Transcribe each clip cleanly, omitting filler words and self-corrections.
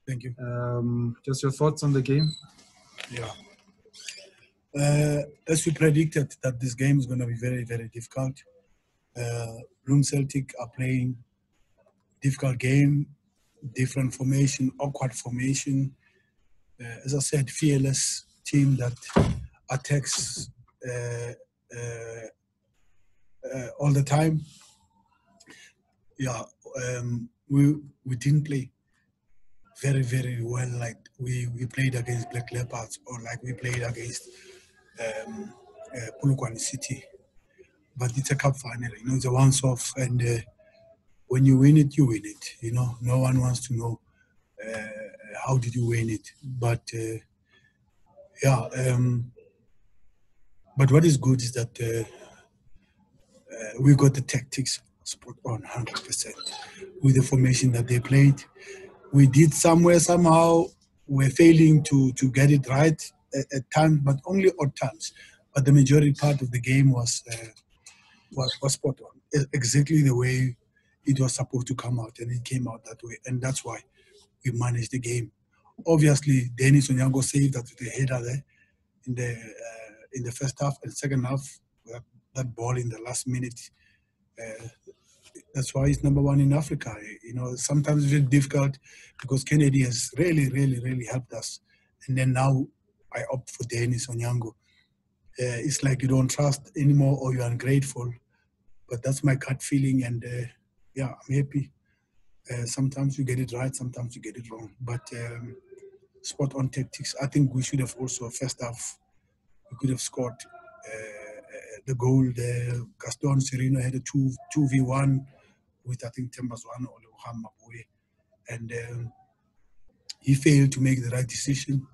Thank you. Just your thoughts on the game? Yeah. As we predicted that this game is going to be very, very difficult. Bloom Celtic are playing difficult game, different formation, awkward formation. As I said, fearless team that attacks all the time. Yeah, we didn't play very, very well like we played against Black Leopards or like we played against Polokwane City. But it's a cup final, it's a once-off, and when you win it, you win it. No one wants to know how did you win it. But yeah, but what is good is that we got the tactics spot on 100% with the formation that they played. We did somehow we're failing to get it right at times, but only odd times. But the majority part of the game was spot on, exactly the way it was supposed to come out, and it came out that way, and that's why we managed the game. Obviously, Dennis Onyango saved that with the header there in the first half, and second half that ball in the last minute. That's why he's number one in Africa. Sometimes it's very difficult because Kennedy has really, really, really helped us. And then now I opt for Dennis Onyango. It's like you don't trust anymore or you're ungrateful. But that's my gut feeling. And yeah, I'm happy. Sometimes you get it right, sometimes you get it wrong. But spot on tactics. I think we should have also, first half, we could have scored the goal there. Gaston Serino had a 2v1 with, I think, Tembazwana or Luham Mabue. And he failed to make the right decision.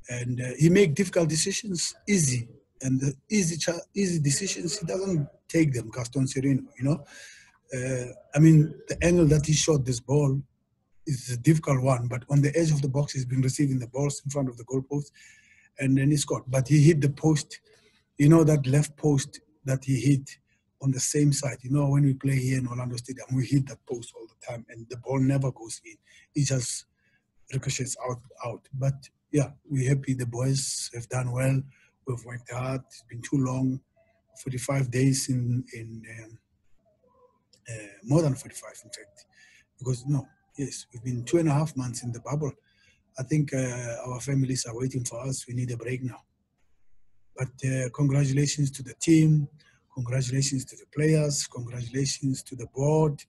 And he made difficult decisions easy. And the easy decisions, he doesn't take them, Gaston Serino, I mean, the angle that he shot this ball is a difficult one, but on the edge of the box, he's been receiving the balls in front of the goalpost, and then he scored. But he hit the post, that left post that he hit on the same side. When we play here in Orlando Stadium, we hit that post all the time, and the ball never goes in. It just ricochets out. But yeah, we're happy. The boys have done well. We've worked hard. It's been too long, 45 days in more than 45, in fact, because we've been 2.5 months in the bubble. I think our families are waiting for us. We need a break now. But congratulations to the team, congratulations to the players, congratulations to the board,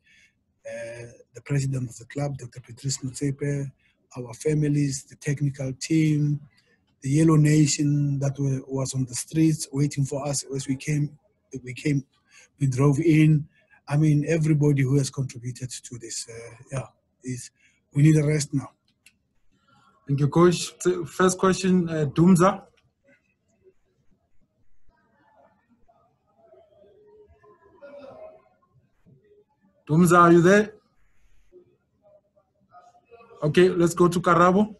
the president of the club, Dr. Patrice Motsepe, our families, the technical team, the Yellow Nation that was on the streets waiting for us as we drove in. I mean, everybody who has contributed to this, we need a rest now. Thank you, Coach. First question, Dumza. Dumza, are you there? Okay, let's go to Karabo.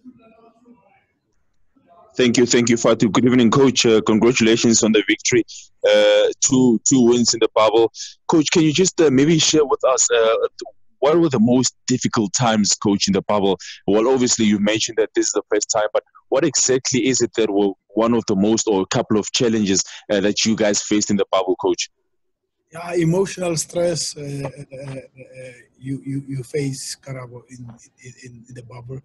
Thank you, Fatu. Good evening, Coach. Congratulations on the victory. Two wins in the bubble. Coach, can you just maybe share with us what were the most difficult times, Coach, in the bubble? Well, obviously, you mentioned that this is the first time, but what exactly is it that were one of the most or a couple of challenges that you guys faced in the bubble, Coach? Yeah, emotional stress you face, Karabo, in the bubble.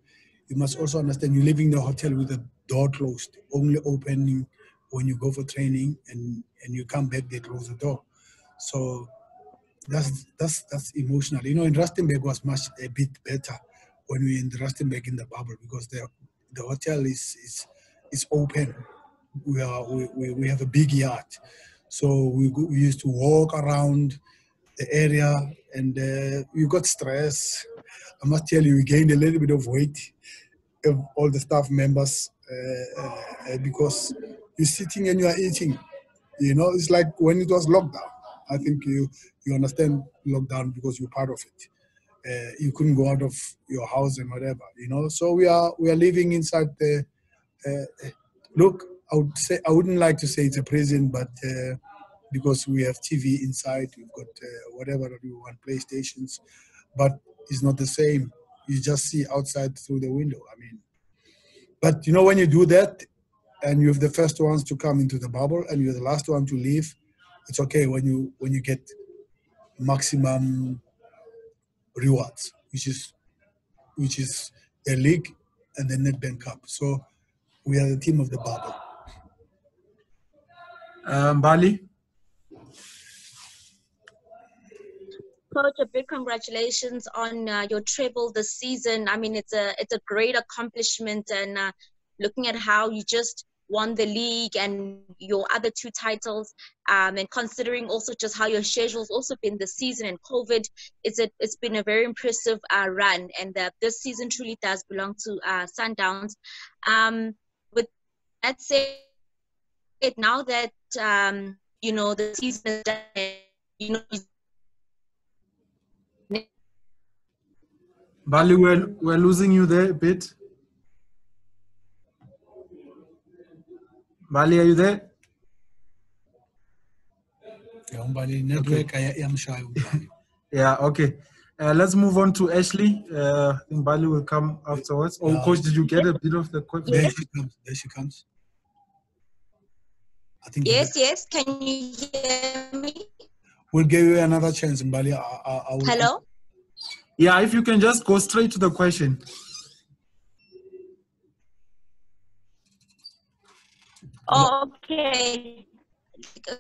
You must also understand you're leaving the hotel with the door closed, only opening when you go for training, and you come back, they close the door. So that's emotional. In Rustenburg was a bit better when we were in the Rustenburg in the bubble because the hotel is open. We have a big yard, so we used to walk around the area, and we got stress. I must tell you, we gained a little bit of weight of all the staff members because you're sitting and you are eating. It's like when it was lockdown. I think you understand lockdown because you're part of it. You couldn't go out of your house and whatever, So we are living inside the. Look, I wouldn't like to say it's a prison, but because we have TV inside, we've got whatever you want, PlayStations, but it's not the same. you just see outside through the window. I mean, but you know, when you do that and you're the first ones to come into the bubble and you're the last one to leave, it's okay when you get maximum rewards, which is the league and the Nedbank Cup. So we are the team of the bubble. Bali? Coach, a big congratulations on your treble this season. I mean, it's a great accomplishment, and looking at how you just won the league and your other 2 titles, and considering also just how your schedule's also been this season and COVID, it's been a very impressive run, and this season truly does belong to Sundowns. With that said, now that you know the season is done, you know. Bali, we're losing you there a bit. Bali, are you there? Yeah, okay. Let's move on to Ashley. I think Bali will come afterwards. Oh, Coach, did you get a bit of the question? There she comes. I think Yes. Can you hear me? We'll give you another chance, Mbali. Hello? Yeah, if you can just go straight to the question. Oh, okay.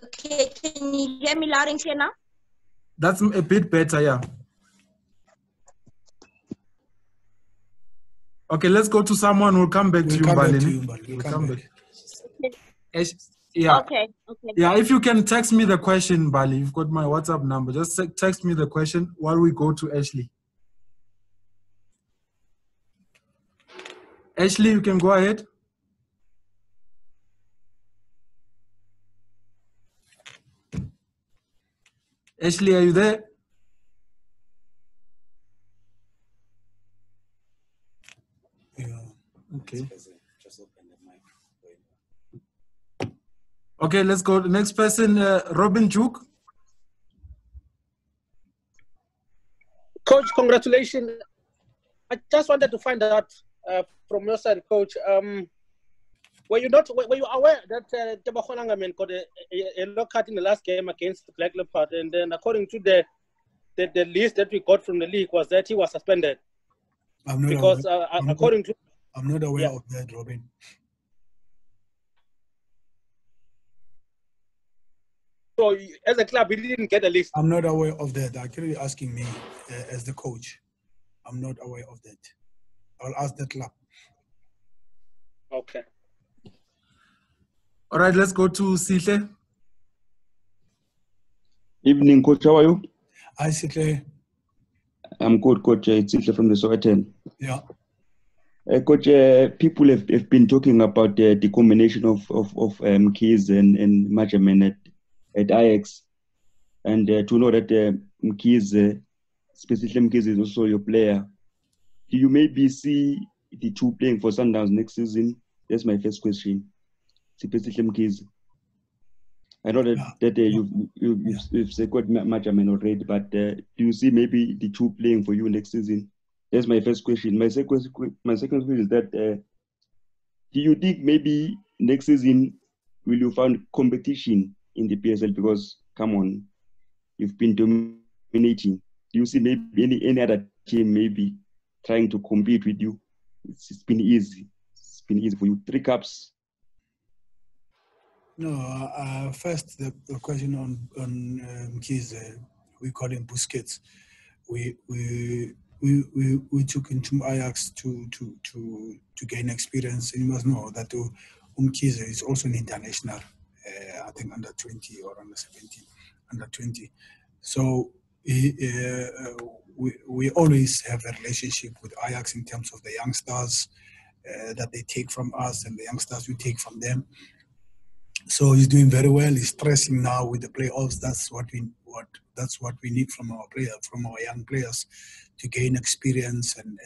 Okay, can you hear me loud and clear now? That's a bit better, yeah. Okay, let's go to someone who'll come back to you, Bali. We'll come back. Yeah. Okay. Yeah, if you can text me the question, Bali, you've got my WhatsApp number. Just text me the question while we go to Ashley. Ashley, you can go ahead. Ashley, are you there? Yeah. Okay. Okay, let's go to the next person, Robin Juke. Coach, congratulations. I just wanted to find out from your side, Coach. Were you aware that Tebakholanga got a yellow card in the last game against the Black Leopard? And then according to the list that we got from the league was that he was suspended. I'm not because according to... I'm not aware of that, Robin. So as a club, he didn't get a list? I'm not aware of that. Actually, you're asking me as the coach. I'm not aware of that. I'll ask the club. Okay. All right, let's go to Sihle. Evening, Coach. How are you? Hi, Sihle. I'm good, Coach. It's Sihle from the Soccerclub. Yeah. Coach, people have been talking about the combination of Mkhize and Majaman at Ajax, and to know that Mkhize, specifically Mkhize, is also your player. Do you maybe see the two playing for Sundowns next season? That's my first question. Specifically Mkhize. I know that you've said quite much already, but do you see maybe the two playing for you next season? That's my first question. My second question is that do you think maybe next season will you find competition in the PSL? Because come on, you've been dominating. Do you see maybe any other team maybe trying to compete with you? It's been easy. It's been easy for you. 3 cups. No, first the question on Mkhize, we call him Busquets. We took him to Ajax to gain experience. And you must know that Mkhize is also an international. I think under 20 or under 17, under 20. So we always have a relationship with Ajax in terms of the youngsters that they take from us and the youngsters we take from them. So he's doing very well. He's stressing now with the playoffs. That's what we need from our players, from our young players, to gain experience and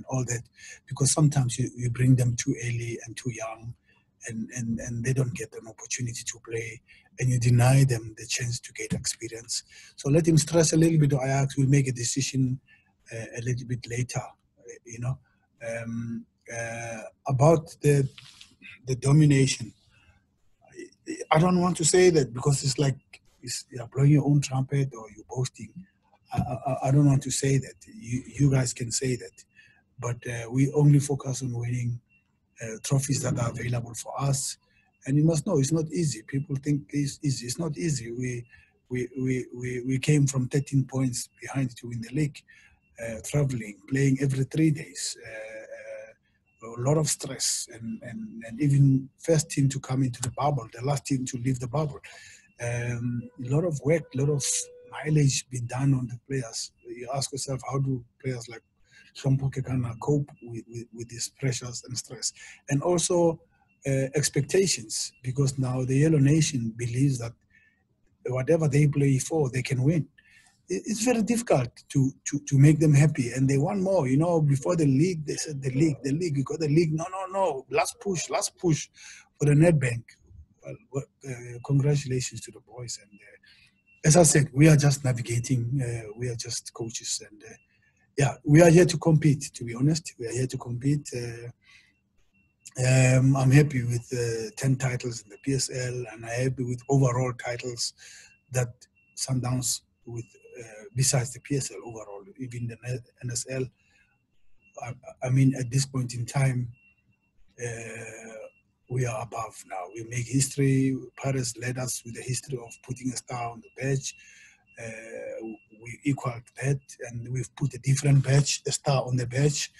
all that. Because sometimes you bring them too early and too young, and they don't get an opportunity to play, and you deny them the chance to get experience. So let him stress a little bit. Ajax will make a decision a little bit later, about the domination. I don't want to say that because it's like you're blowing your own trumpet or you're boasting. I don't want to say that. You guys can say that. But we only focus on winning trophies that are available for us. And you must know, it's not easy. People think it's easy. It's not easy. We came from 13 points behind to win the league, traveling, playing every 3 days. A lot of stress and even first team to come into the bubble, the last team to leave the bubble. A lot of work, a lot of mileage been done on the players. You ask yourself, how do players like Shompoke can cope with these pressures and stress? And also expectations, because now the Yellow Nation believes that whatever they play for, they can win. It's very difficult to make them happy, and they want more. Before the league, they said the league, we got the league. No, last push for the Nedbank. Well, congratulations to the boys. And as I said, we are just navigating. We are just coaches, and we are here to compete. To be honest, we are here to compete. I'm happy with 10 titles in the PSL, and I'm happy with overall titles that Sundowns with. Besides the PSL overall, even the NSL, I mean, at this point in time, we are above now. We make history. Paris led us with the history of putting a star on the badge. We equaled that, and we've put a different badge, a star on the badge,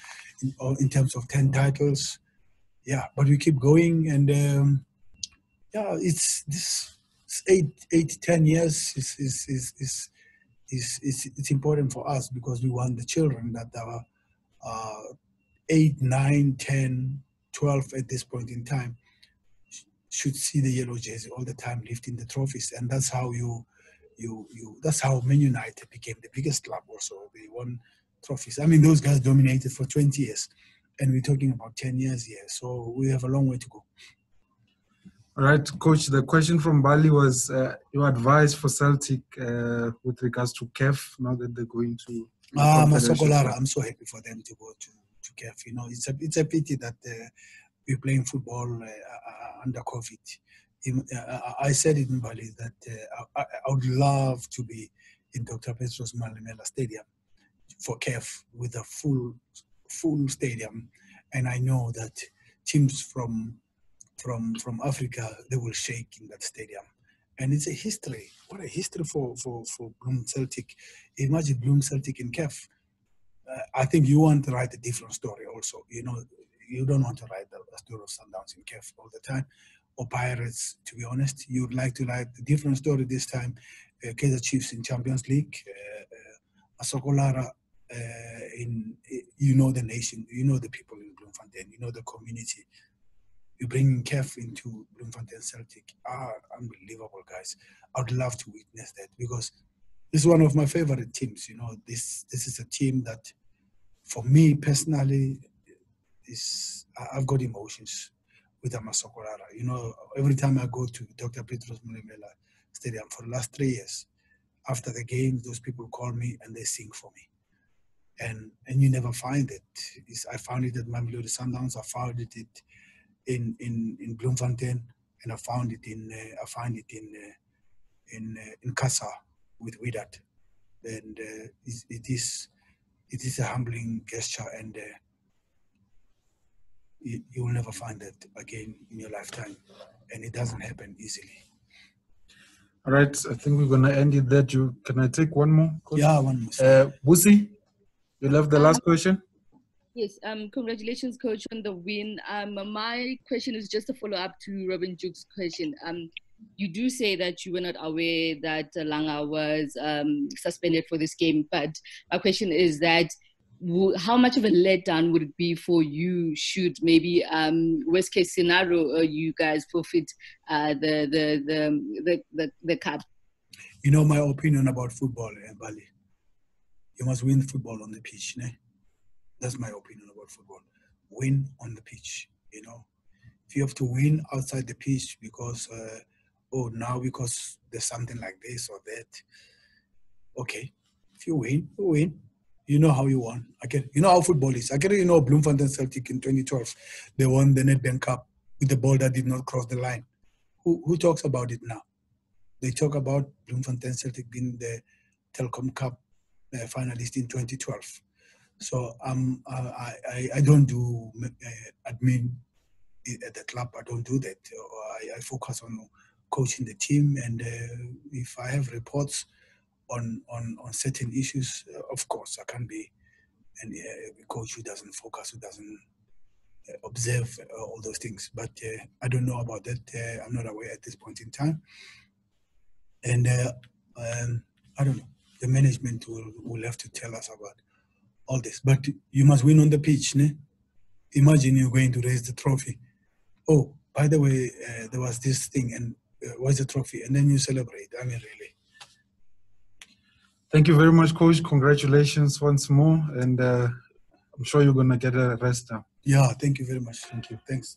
in terms of 10 titles. Yeah, but we keep going, and it's this 8-10 years it's important for us, because we want the children that are 8, 9, 10, 12 at this point in time should see the yellow jersey all the time lifting the trophies. And that's how that's how Man United became the biggest club also. They won trophies. I mean, those guys dominated for 20 years, and we're talking about 10 years here. So we have a long way to go. All right, Coach, the question from Bali was your advice for Celtic with regards to CAF, now that they're going to... Masokolara, I'm so happy for them to go to CAF. It's a pity that we're playing football under COVID. I said it in Bali that I would love to be in Dr. Pitso Mosimane Stadium for CAF with a full stadium. And I know that teams from Africa, they will shake in that stadium. And it's a history. What a history for Bloom Celtic. Imagine Bloom Celtic in CAF. I think you want to write a different story also. You don't want to write the story of Sundowns in CAF all the time, or Pirates, to be honest. You'd like to write a different story this time. Kaizer Chiefs in Champions League. Asokolara, the nation, the people in Bloemfontein, the community. You bring CAF into Bloemfontein Celtic. Unbelievable, guys. I'd love to witness that, because this is one of my favorite teams. This is a team that, for me personally, I've got emotions with Amasokorara. Every time I go to Dr. Pitso Mosimane Stadium for the last 3 years, after the game, those people call me and they sing for me. And you never find it. I found it at Mamelodi Sundowns. I found it in Bloemfontein, and I find it in Kassa with Widat, and it is a humbling gesture, and you will never find that again in your lifetime, and it doesn't happen easily. All right, I think we're gonna end it there. Can I take one more? Coach? Yeah, one more. Busi, you love the last question. Yes, congratulations, Coach, on the win. My question is just a follow-up to Robin Duke's question. You do say that you were not aware that Langa was suspended for this game, but my question is that how much of a letdown would it be for you should maybe worst case scenario you guys forfeit the cup? My opinion about football, Bali. You must win football on the pitch, ne? That's my opinion about football. Win on the pitch, If you have to win outside the pitch because, because there's something like this or that, okay. If you win, you win. You know how you won. You know how football is. You know Bloemfontein Celtic in 2012. They won the Nedbank Cup with the ball that did not cross the line. Who talks about it now? They talk about Bloemfontein Celtic being the Telkom Cup finalist in 2012. So I don't do admin at the club. I don't do that. I focus on coaching the team, and if I have reports on certain issues, of course I can be a coach who doesn't focus, who doesn't observe all those things. But I don't know about that. I'm not aware at this point in time, and I don't know. The management will have to tell us about all this. But you must win on the pitch, ne? Imagine you're going to raise the trophy. Oh, by the way, there was this thing, and what's the trophy? And then you celebrate. I mean, really. Thank you very much, Coach. Congratulations once more. And I'm sure you're going to get a rest now. Yeah, thank you very much. Thank you. Thanks.